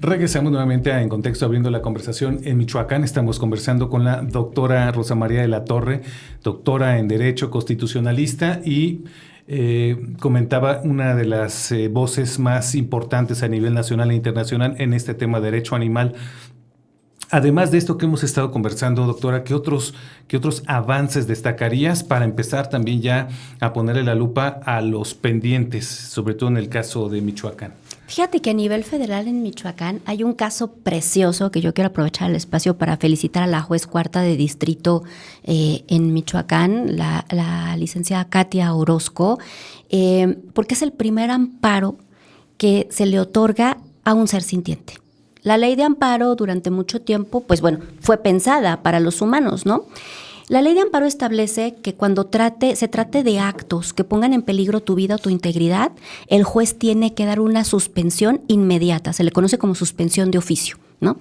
Regresamos nuevamente a En Contexto, abriendo la conversación en Michoacán. Estamos conversando con la doctora Rosa María de la Torre, doctora en Derecho Constitucionalista, y comentaba una de las voces más importantes a nivel nacional e internacional en este tema de derecho animal. Además de esto que hemos estado conversando, doctora, ¿qué otros avances destacarías para empezar también ya a ponerle la lupa a los pendientes, sobre todo en el caso de Michoacán? Fíjate que a nivel federal en Michoacán hay un caso precioso que yo quiero aprovechar el espacio para felicitar a la juez cuarta de distrito en Michoacán, la licenciada Katia Orozco, porque es el primer amparo que se le otorga a un ser sintiente. La ley de amparo durante mucho tiempo, pues bueno, fue pensada para los humanos, ¿no? La ley de amparo establece que cuando se trate de actos que pongan en peligro tu vida o tu integridad, el juez tiene que dar una suspensión inmediata, se le conoce como suspensión de oficio, ¿no?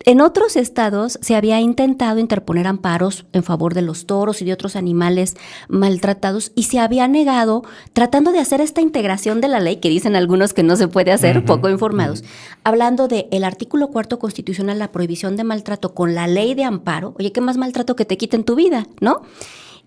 En otros estados se había intentado interponer amparos en favor de los toros y de otros animales maltratados y se había negado, tratando de hacer esta integración de la ley, que dicen algunos que no se puede hacer, poco informados, hablando del artículo 4 constitucional, la prohibición de maltrato con la ley de amparo. Oye, ¿qué más maltrato que te quiten tu vida, no?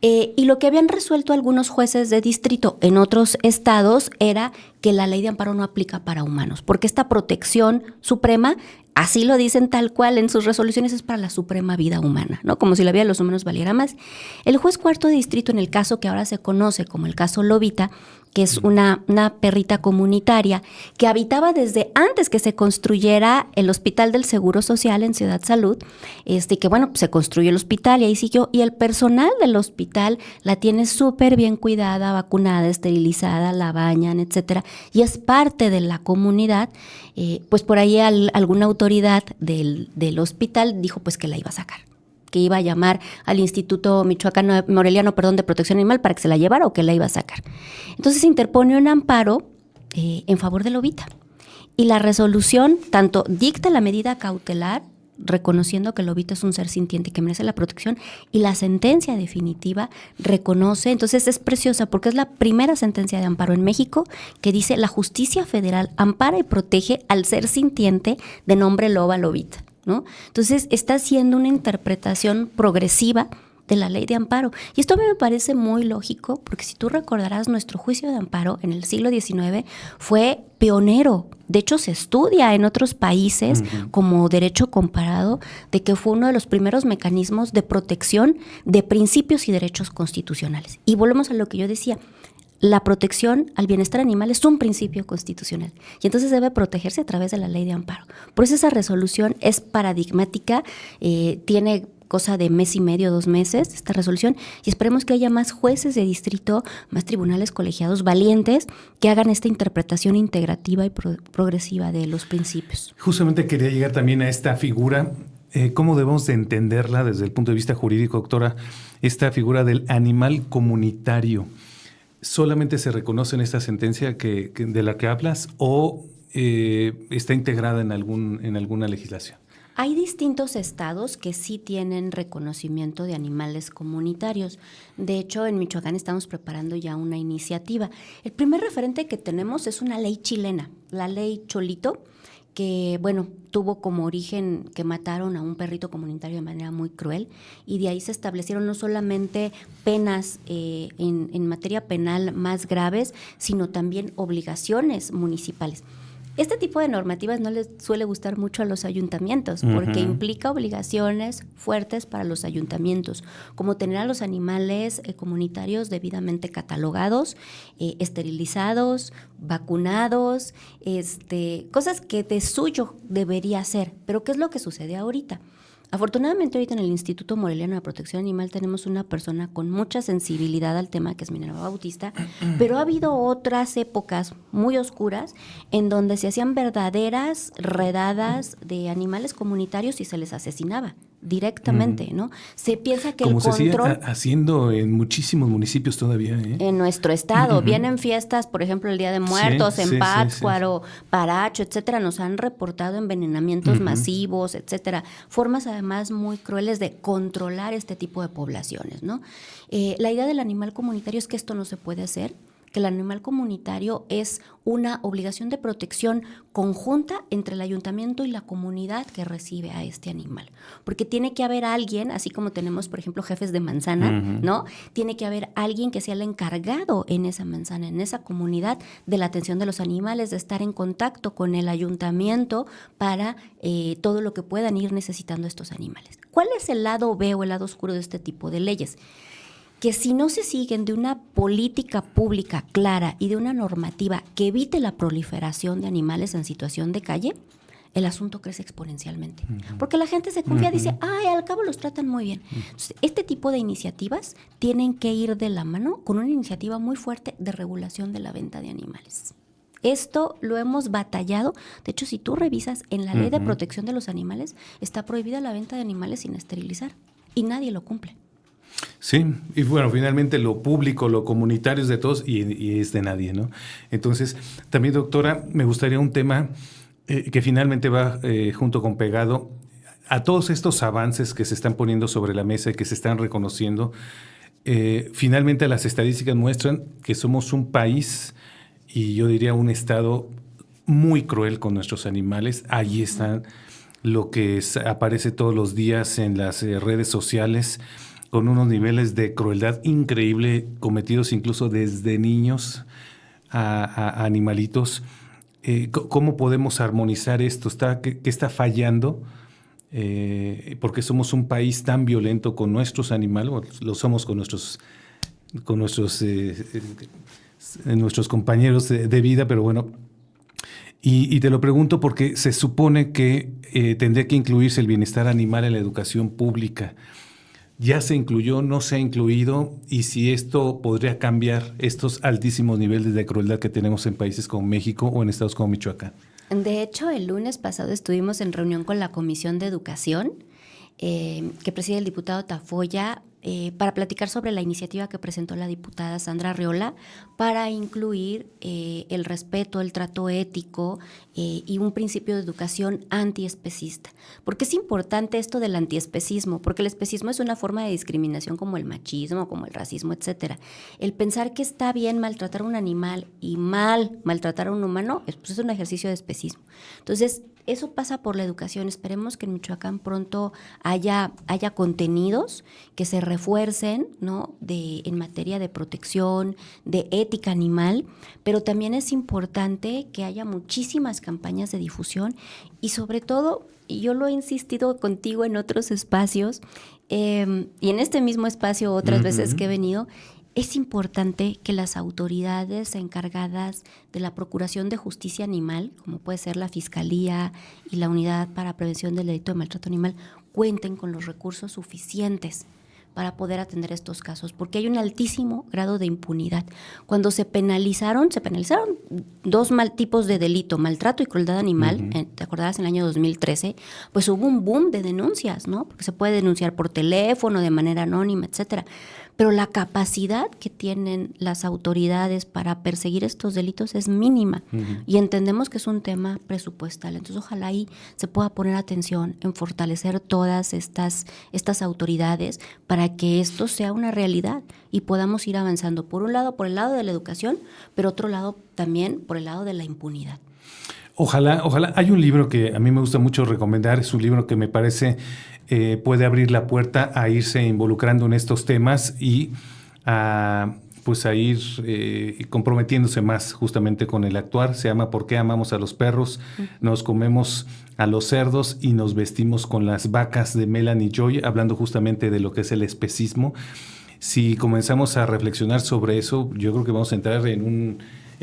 Y lo que habían resuelto algunos jueces de distrito en otros estados era que la ley de amparo no aplica para humanos, porque esta protección suprema, así lo dicen tal cual en sus resoluciones, es para la suprema vida humana, ¿no? Como si la vida de los humanos valiera más. El juez cuarto de distrito, en el caso que ahora se conoce como el caso Lobita, que es una perrita comunitaria que habitaba desde antes que se construyera el Hospital del Seguro Social en Ciudad Salud, que bueno, se construyó el hospital y ahí siguió, y el personal del hospital la tiene súper bien cuidada, vacunada, esterilizada, la bañan, etcétera, y es parte de la comunidad. Pues por ahí alguna autoridad del hospital dijo pues que la iba a sacar, que iba a llamar al Instituto Moreliano de Protección Animal para que se la llevara o que la iba a sacar. Entonces se interpone un amparo en favor de Lobita. Y la resolución tanto dicta la medida cautelar, reconociendo que Lobita es un ser sintiente que merece la protección, y la sentencia definitiva reconoce. Entonces es preciosa porque es la primera sentencia de amparo en México que dice: la justicia federal ampara y protege al ser sintiente de nombre loba Lobita, ¿no? Entonces está haciendo una interpretación progresiva de la ley de amparo. Y esto a mí me parece muy lógico, porque si tú recordarás, nuestro juicio de amparo en el siglo XIX fue pionero. De hecho, se estudia en otros países como derecho comparado, de que fue uno de los primeros mecanismos de protección de principios y derechos constitucionales. Y volvemos a lo que yo decía: la protección al bienestar animal es un principio constitucional y entonces debe protegerse a través de la ley de amparo. Por eso esa resolución es paradigmática, tiene cosa de mes y medio, 2 meses, esta resolución, y esperemos que haya más jueces de distrito, más tribunales colegiados valientes que hagan esta interpretación integrativa y progresiva de los principios. Justamente quería llegar también a esta figura. ¿Cómo debemos de entenderla desde el punto de vista jurídico, doctora? Esta figura del animal comunitario. ¿Solamente se reconoce en esta sentencia de la que hablas o está integrada en alguna legislación? Hay distintos estados que sí tienen reconocimiento de animales comunitarios. De hecho, en Michoacán estamos preparando ya una iniciativa. El primer referente que tenemos es una ley chilena, la ley Cholito, que, bueno, tuvo como origen que mataron a un perrito comunitario de manera muy cruel, y de ahí se establecieron no solamente penas en materia penal más graves, sino también obligaciones municipales. Este tipo de normativas no les suele gustar mucho a los ayuntamientos porque implica obligaciones fuertes para los ayuntamientos, como tener a los animales comunitarios debidamente catalogados, esterilizados, vacunados, cosas que de suyo debería hacer. Pero ¿qué es lo que sucede ahorita? Afortunadamente ahorita en el Instituto Moreliano de Protección Animal tenemos una persona con mucha sensibilidad al tema, que es Minerva Bautista, pero ha habido otras épocas muy oscuras en donde se hacían verdaderas redadas de animales comunitarios y se les asesinaba directamente, ¿no? Se piensa que como el control... Como se sigue haciendo en muchísimos municipios todavía, ¿eh? En nuestro estado. Vienen fiestas, por ejemplo, el Día de Muertos, en Pátzcuaro, Paracho, etcétera. Nos han reportado envenenamientos masivos, etcétera. Formas además muy crueles de controlar este tipo de poblaciones, ¿no? La idea del animal comunitario es que esto no se puede hacer, que el animal comunitario es una obligación de protección conjunta entre el ayuntamiento y la comunidad que recibe a este animal. Porque tiene que haber alguien, así como tenemos, por ejemplo, jefes de manzana, ¿no? Tiene que haber alguien que sea el encargado en esa manzana, en esa comunidad, de la atención de los animales, de estar en contacto con el ayuntamiento para todo lo que puedan ir necesitando estos animales. ¿Cuál es el lado B o el lado oscuro de este tipo de leyes? Que si no se siguen de una política pública clara y de una normativa que evite la proliferación de animales en situación de calle, el asunto crece exponencialmente. Porque la gente se confía, dice, ay, al cabo los tratan muy bien. Entonces, este tipo de iniciativas tienen que ir de la mano con una iniciativa muy fuerte de regulación de la venta de animales. Esto lo hemos batallado. De hecho, si tú revisas en la Ley de Protección de los Animales, está prohibida la venta de animales sin esterilizar y nadie lo cumple. Sí, y bueno, finalmente lo público, lo comunitario es de todos y es de nadie, ¿no? Entonces, también, doctora, me gustaría un tema que finalmente va junto con pegado a todos estos avances que se están poniendo sobre la mesa y que se están reconociendo. Finalmente, las estadísticas muestran que somos un país y yo diría un estado muy cruel con nuestros animales. Ahí están lo que aparece todos los días en las redes sociales, con unos niveles de crueldad increíble cometidos incluso desde niños a animalitos. ¿Cómo podemos armonizar esto? ¿Qué está fallando? Porque somos un país tan violento con nuestros animales, lo somos con nuestros compañeros de vida, pero bueno. Y te lo pregunto porque se supone que tendría que incluirse el bienestar animal en la educación pública. ¿Ya se incluyó, no se ha incluido? Y si esto podría cambiar estos altísimos niveles de crueldad que tenemos en países como México o en estados como Michoacán. De hecho, el lunes pasado estuvimos en reunión con la Comisión de Educación, que preside el diputado Tafoya, para platicar sobre la iniciativa que presentó la diputada Sandra Arriola para incluir el respeto, el trato ético y un principio de educación antiespecista. ¿Por qué es importante esto del antiespecismo? Porque el especismo es una forma de discriminación como el machismo, como el racismo, etcétera. El pensar que está bien maltratar a un animal y mal maltratar a un humano, pues es un ejercicio de especismo. Entonces, eso pasa por la educación. Esperemos que en Michoacán pronto haya contenidos que se refuercen, ¿no? En materia de protección, de ética animal, pero también es importante que haya muchísimas campañas de difusión y sobre todo, y yo lo he insistido contigo en otros espacios y en este mismo espacio otras veces que he venido, es importante que las autoridades encargadas de la Procuración de Justicia Animal, como puede ser la Fiscalía y la Unidad para Prevención del Delito de Maltrato Animal, cuenten con los recursos suficientes para poder atender estos casos, porque hay un altísimo grado de impunidad. Cuando se penalizaron dos tipos de delito, maltrato y crueldad animal, te acordarás, en el año 2013, pues hubo un boom de denuncias, ¿no? Porque se puede denunciar por teléfono, de manera anónima, etcétera. Pero la capacidad que tienen las autoridades para perseguir estos delitos es mínima y entendemos que es un tema presupuestal. Entonces, ojalá ahí se pueda poner atención en fortalecer todas estas autoridades para que esto sea una realidad y podamos ir avanzando, por un lado, por el lado de la educación, pero otro lado también por el lado de la impunidad. Ojalá. Hay un libro que a mí me gusta mucho recomendar, es un libro que me parece puede abrir la puerta a irse involucrando en estos temas y a ir comprometiéndose más justamente con el actuar. Se llama ¿Por qué amamos a los perros? Nos comemos a los cerdos y nos vestimos con las vacas, de Melanie Joy, hablando justamente de lo que es el especismo. Si comenzamos a reflexionar sobre eso, yo creo que vamos a entrar en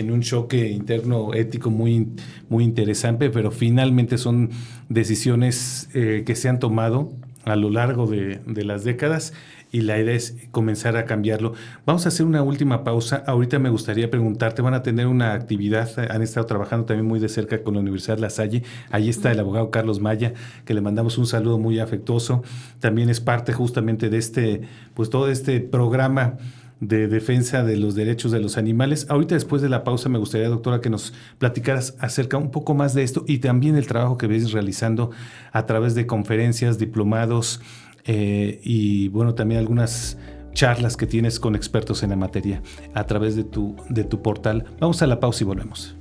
un choque interno ético muy, muy interesante, pero finalmente son decisiones que se han tomado a lo largo de las décadas y la idea es comenzar a cambiarlo. Vamos a hacer una última pausa. Ahorita me gustaría preguntarte, van a tener una actividad, han estado trabajando también muy de cerca con la Universidad La Salle. Ahí está el abogado Carlos Maya, que le mandamos un saludo muy afectuoso. También es parte justamente de todo este programa de defensa de los derechos de los animales. Ahorita, después de la pausa, me gustaría, doctora, que nos platicaras acerca un poco más de esto y también el trabajo que ves realizando a través de conferencias, diplomados y bueno, también algunas charlas que tienes con expertos en la materia a través de tu portal. Vamos a la pausa y volvemos.